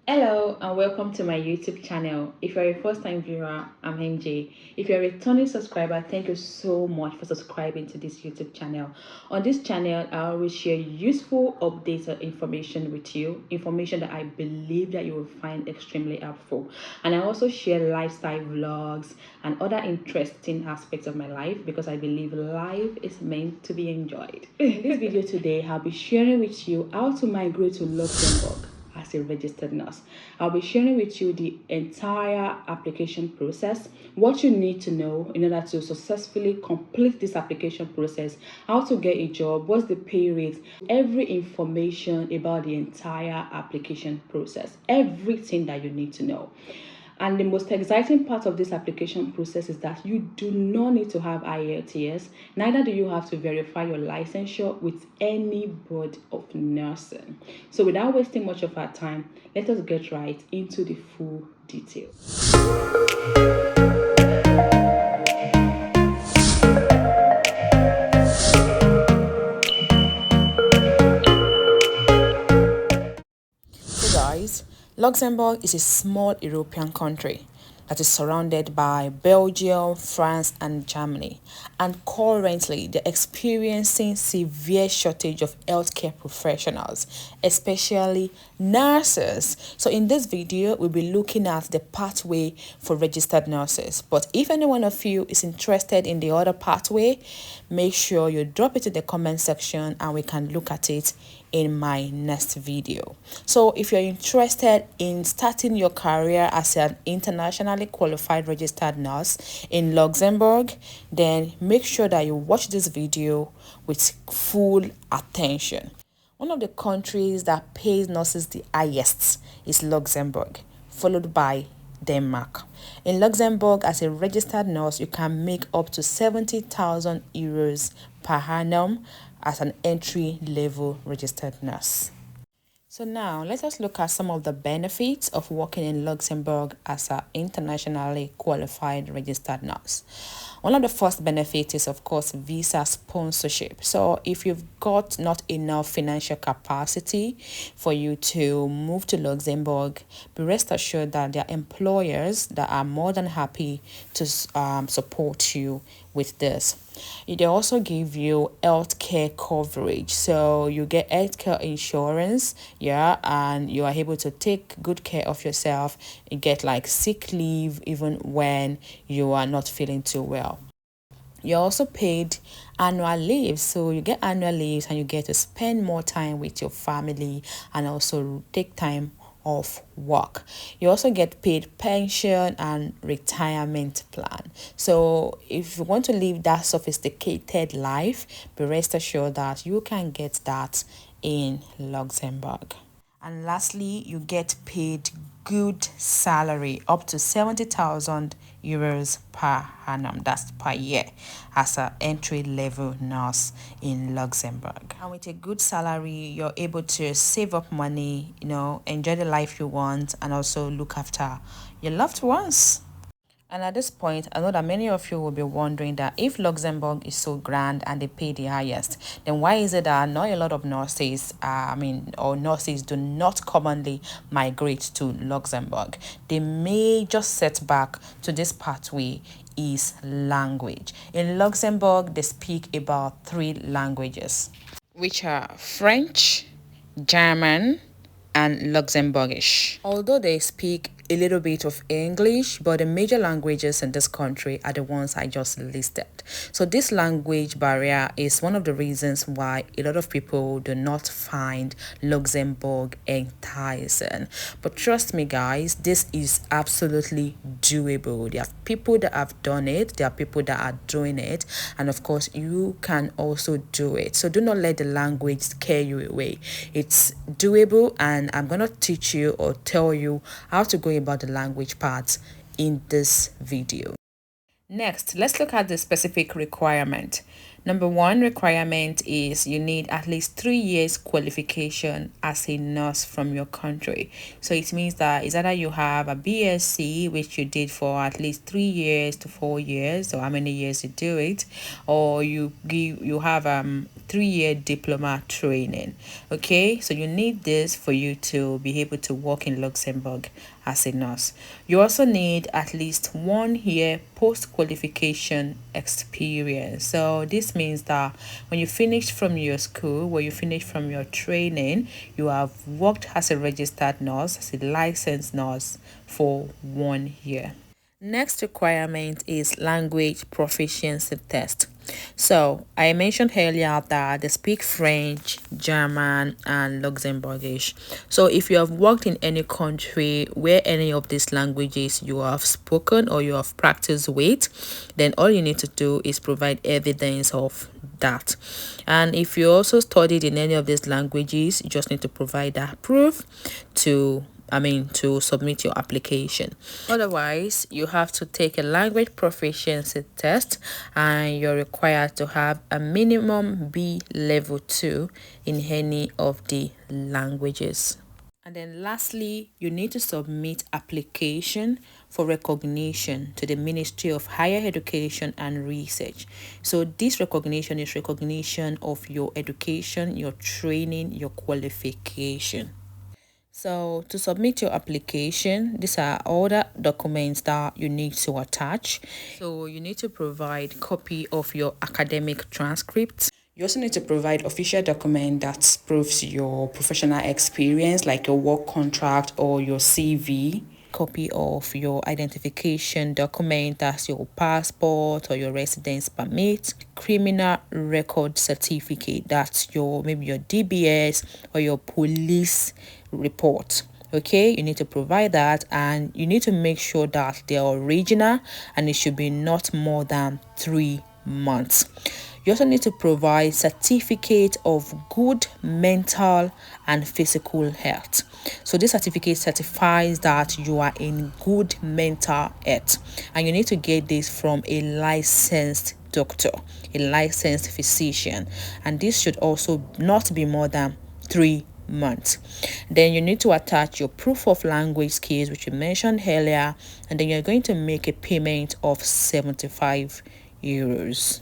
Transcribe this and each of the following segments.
Hello and welcome to my YouTube channel. If you're a first time viewer, I'm MJ. If you're a returning subscriber, thank you so much for subscribing to this YouTube channel. On this channel, I always share useful updates or information with you, information that I believe that you will find extremely helpful. And I also share lifestyle vlogs and other interesting aspects of my life because I believe life is meant to be enjoyed. In this video today, I'll be sharing with you how to migrate to Luxembourg as a registered nurse. I'll be sharing with you the entire application process, what you need to know in order to successfully complete this application process, how to get a job, what's the pay rate, every information about the entire application process, everything that you need to know. And the most exciting part of this application process is that you do not need to have IELTS, neither do you have to verify your licensure with any board of nursing. So without wasting much of our time, let us get right into the full details. So guys, Luxembourg is a small European country that is surrounded by Belgium, France and Germany, and currently they're experiencing severe shortage of healthcare professionals, especially nurses. So in this video we'll be looking at the pathway for registered nurses, but if any one of you is interested in the other pathway, make sure you drop it in the comment section and we can look at it in my next video. So if you're interested in starting your career as an internationally qualified registered nurse in Luxembourg, then make sure that you watch this video with full attention. One of the countries that pays nurses the highest is Luxembourg, followed by Denmark. In Luxembourg, as a registered nurse, you can make up to 70,000 euros per annum as an entry-level registered nurse. So now let us look at some of the benefits of working in Luxembourg as an internationally qualified registered nurse. One of the first benefits is, of course, visa sponsorship. So if you've got not enough financial capacity for you to move to Luxembourg, be rest assured that there are employers that are more than happy to support you with this. They also give you healthcare coverage, so you get healthcare insurance, and you are able to take good care of yourself. You get like sick leave even when you are not feeling too well. You're also paid annual leave, so you get annual leaves and you get to spend more time with your family and also take time off work. You also get paid pension and retirement plan. So if you want to live that sophisticated life, be rest assured that you can get that in Luxembourg. And lastly, you get paid good salary up to 70,000 euros per annum. That's per year as an entry level nurse in Luxembourg. And with a good salary, you're able to save up money, enjoy the life you want, and also look after your loved ones. And at this point, I know that many of you will be wondering that if Luxembourg is so grand and they pay the highest, then why is it that not a lot of nurses, or nurses do not commonly migrate to Luxembourg? The major setback to this pathway is language. In Luxembourg, they speak about 3 languages, which are French, German, and Luxembourgish. Although they speak a little bit of English, but the major languages in this country are the ones I just listed. So this language barrier is one of the reasons why a lot of people do not find Luxembourg enticing. But trust me guys, this is absolutely doable. There are people that have done it, there are people that are doing it, and of course you can also do it. So do not let the language scare you away. It's doable, and I'm gonna teach you or tell you how to go about the language part in this video. Next, let's look at the specific requirement. Number 1 requirement is you need at least 3 years qualification as a nurse from your country. So it means that it's either you have a BSc, which you did for at least 3 years to 4 years, or how many years you do it, or you have 3-year diploma training. Okay, so you need this for you to be able to work in Luxembourg as a nurse. You also need at least 1 year post-qualification experience. So this means that when you finish from your school, when you finish from your training, you have worked as a registered nurse, as a licensed nurse for 1 year. Next requirement is language proficiency test. So I mentioned earlier that they speak French, German, and Luxembourgish. So if you have worked in any country where any of these languages you have spoken or you have practiced with, then all you need to do is provide evidence of that. And if you also studied in any of these languages, you just need to provide that proof to submit your application. Otherwise, you have to take a language proficiency test, and you're required to have a minimum B level 2 in any of the languages. And then lastly, you need to submit application for recognition to the Ministry of Higher Education and Research. So this recognition is recognition of your education, your training, your qualification. So to submit your application, these are all the documents that you need to attach. So you need to provide copy of your academic transcript. You also need to provide official document that proves your professional experience, like your work contract or your CV. Copy of your identification document, that's your passport or your residence permit. Criminal record certificate, that's your maybe your DBS or your police report. Okay, you need to provide that, and you need to make sure that they're original, and it should be not more than 3 months. You also need to provide certificate of good mental and physical health. So this certificate certifies that you are in good mental health, and you need to get this from a licensed doctor, a licensed physician, and this should also not be more than 3 months. Then you need to attach your proof of language skills, which you mentioned earlier, and then you're going to make a payment of 75 euros.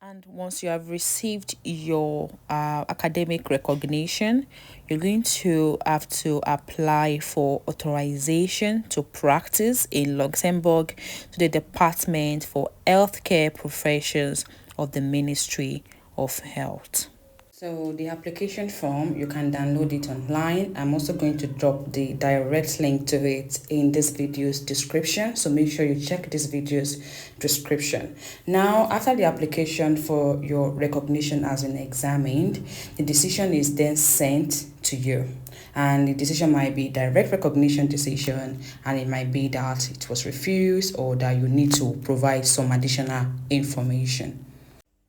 And once you have received your academic recognition, you're going to have to apply for authorization to practice in Luxembourg to the Department for Healthcare Professions of the Ministry of Health. So the application form, you can download it online. I'm also going to drop the direct link to it in this video's description. So make sure you check this video's description. Now, after the application for your recognition has been examined, the decision is then sent to you. And the decision might be direct recognition decision, and it might be that it was refused or that you need to provide some additional information.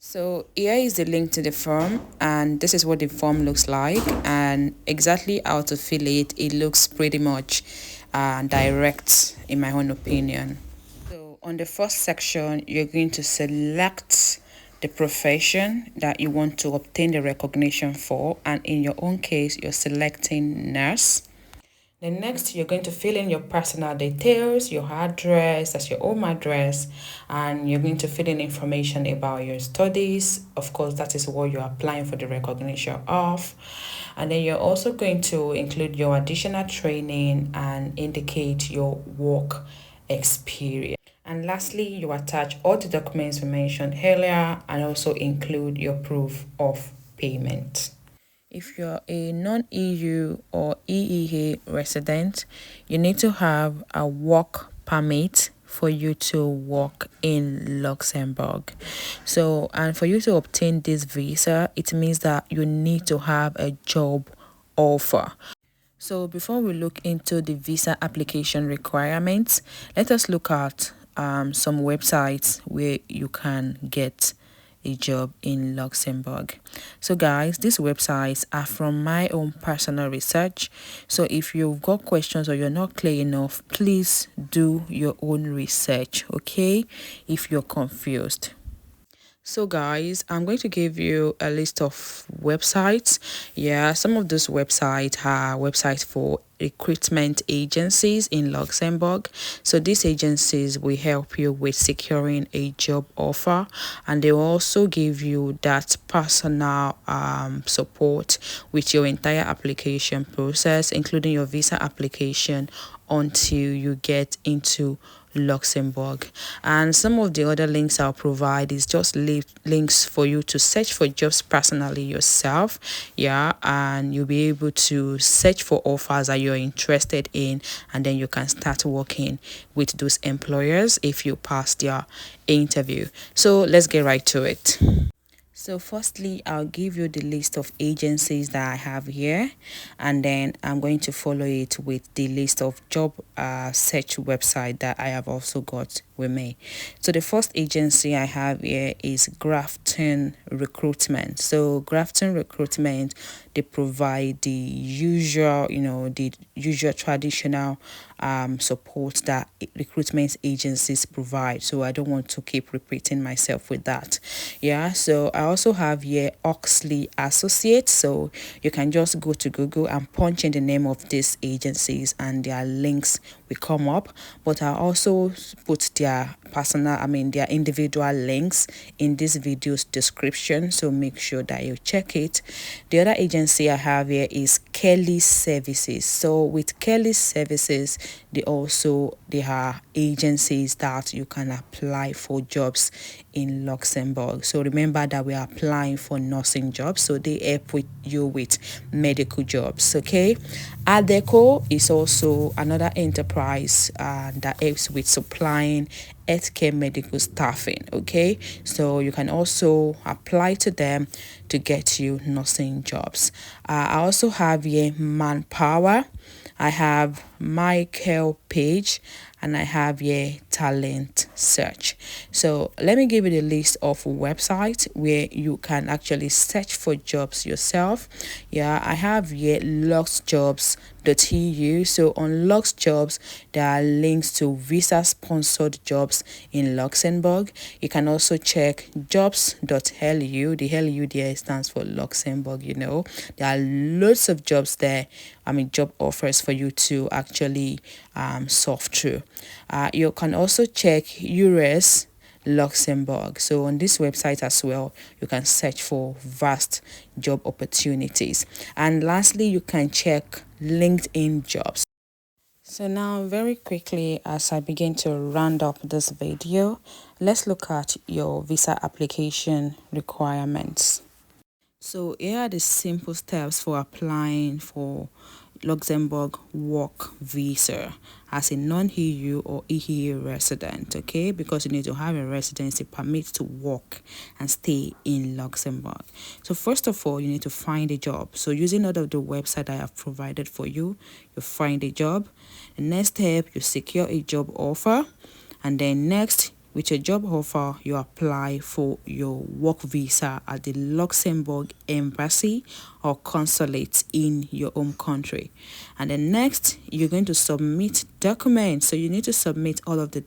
So here is the link to the form, and this is what the form looks like, and exactly how to fill it. It looks pretty much direct in my own opinion. So on the first section, you're going to select the profession that you want to obtain the recognition for, and in your own case, you're selecting nurse. Then next, you're going to fill in your personal details, your address, that's your home address, and you're going to fill in information about your studies. Of course, that is what you're applying for the recognition of. And then you're also going to include your additional training and indicate your work experience. And lastly, you attach all the documents we mentioned earlier and also include your proof of payment. If you're a non-EU or EEA resident, you need to have a work permit for you to work in Luxembourg. So, and for you to obtain this visa, it means that you need to have a job offer. So before we look into the visa application requirements, let us look at some websites where you can get a job in Luxembourg. So guys, these websites are from my own personal research. So if you've got questions or you're not clear enough, please do your own research, okay? If you're confused. So guys, I'm going to give you a list of websites. Yeah, some of those websites are websites for recruitment agencies in Luxembourg. So these agencies will help you with securing a job offer, and they will also give you that personal support with your entire application process, including your visa application, until you get into Luxembourg. And some of the other links I'll provide is just links for you to search for jobs personally yourself. Yeah, and you'll be able to search for offers that you're interested in, and then you can start working with those employers if you pass their interview. So let's get right to it. So firstly, I'll give you the list of agencies that I have here, and then I'm going to follow it with the list of job search website that I have also got with me. So the first agency I have here is Grafton Recruitment. So Grafton Recruitment, they provide the usual, the usual traditional support that recruitment agencies provide. So I don't want to keep repeating myself with that. Yeah, so I also have here Oxley Associates. So you can just go to Google and punch in the name of these agencies, and their links will come up. But I also put their their individual links in this video's description, so make sure that you check it. The other agency I have here is Kelly Services. So with Kelly Services, they are agencies that you can apply for jobs in Luxembourg. So remember that we are applying for nursing jobs, so they help with you with medical jobs. Okay, Adeco is also another enterprise that helps with supplying healthcare medical staffing. Okay, so you can also apply to them to get you nursing jobs. I also have here Manpower, I have Michael Page, and I have here Talent Search. So let me give you the list of websites where you can actually search for jobs yourself. Yeah, I have here luxjobs.eu. So on LuxJobs, there are links to visa sponsored jobs in Luxembourg. You can also check jobs.lu. The LU there stands for Luxembourg. There are loads of jobs there, job offers for you to actually surf through. You can also check US Luxembourg. So on this website as well, you can search for vast job opportunities. And lastly, you can check LinkedIn jobs. So now very quickly, as I begin to round up this video, let's look at your visa application requirements. So here are the simple steps for applying for Luxembourg work visa as a non-EU or EU resident, okay? Because you need to have a residency permit to work and stay in Luxembourg. So first of all, you need to find a job. So using all of the website I have provided for you, you find a job. The next step, you secure a job offer, and then next, with your job offer, you apply for your work visa at the Luxembourg embassy or consulate in your home country. And then next, you're going to submit documents. So you need to submit all of the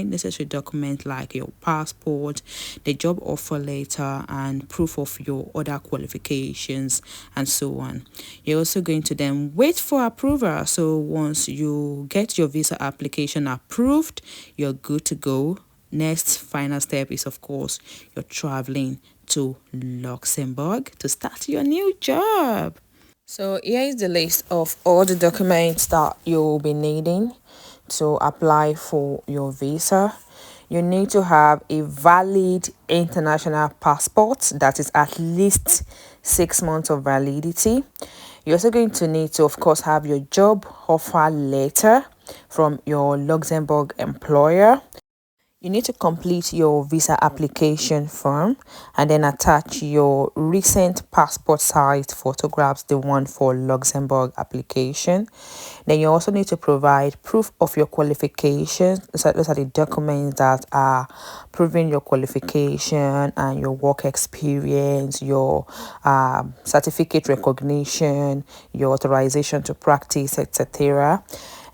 necessary documents like your passport, the job offer letter, and proof of your other qualifications, and so on. You're also going to then wait for approval. So once you get your visa application approved, you're good to go. Next final step is, of course, you're traveling to Luxembourg to start your new job. So here is the list of all the documents that you'll be needing to apply for your visa. You need to have a valid international passport that is at least 6 months of validity. You're also going to need to, of course, have your job offer letter from your Luxembourg employer. You need to complete your visa application form and then attach your recent passport size photographs, the one for Luxembourg application. Then you also need to provide proof of your qualifications. Those are the documents that are proving your qualification and your work experience, your certificate recognition, your authorization to practice, etc.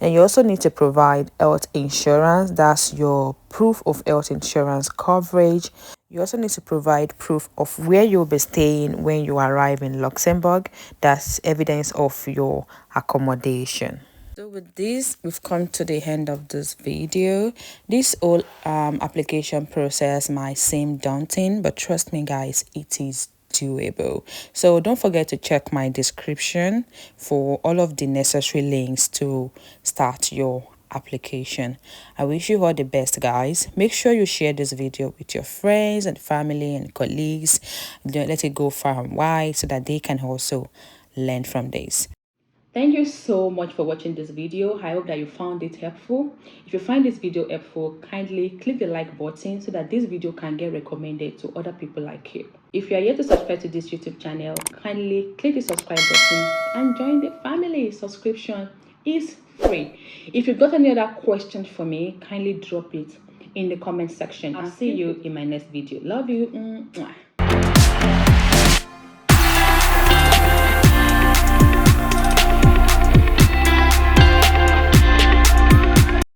And you also need to provide health insurance. That's your proof of health insurance coverage. You also need to provide proof of where you'll be staying when you arrive in Luxembourg. That's evidence of your accommodation. So with this, we've come to the end of this video. This whole application process might seem daunting, but trust me guys, it is doable. So don't forget to check my description for all of the necessary links to start your application. I wish you all the best guys. Make sure you share this video with your friends and family and colleagues. Don't let it go far and wide so that they can also learn from this. Thank you so much for watching this video. I hope that you found it helpful. If you find this video helpful, kindly click the like button so that this video can get recommended to other people like you. If you are yet to subscribe to this YouTube channel, kindly click the subscribe button and join the family. Subscription is free. If you've got any other questions for me, kindly drop it in the comment section. I'll see you in my next video. Love you.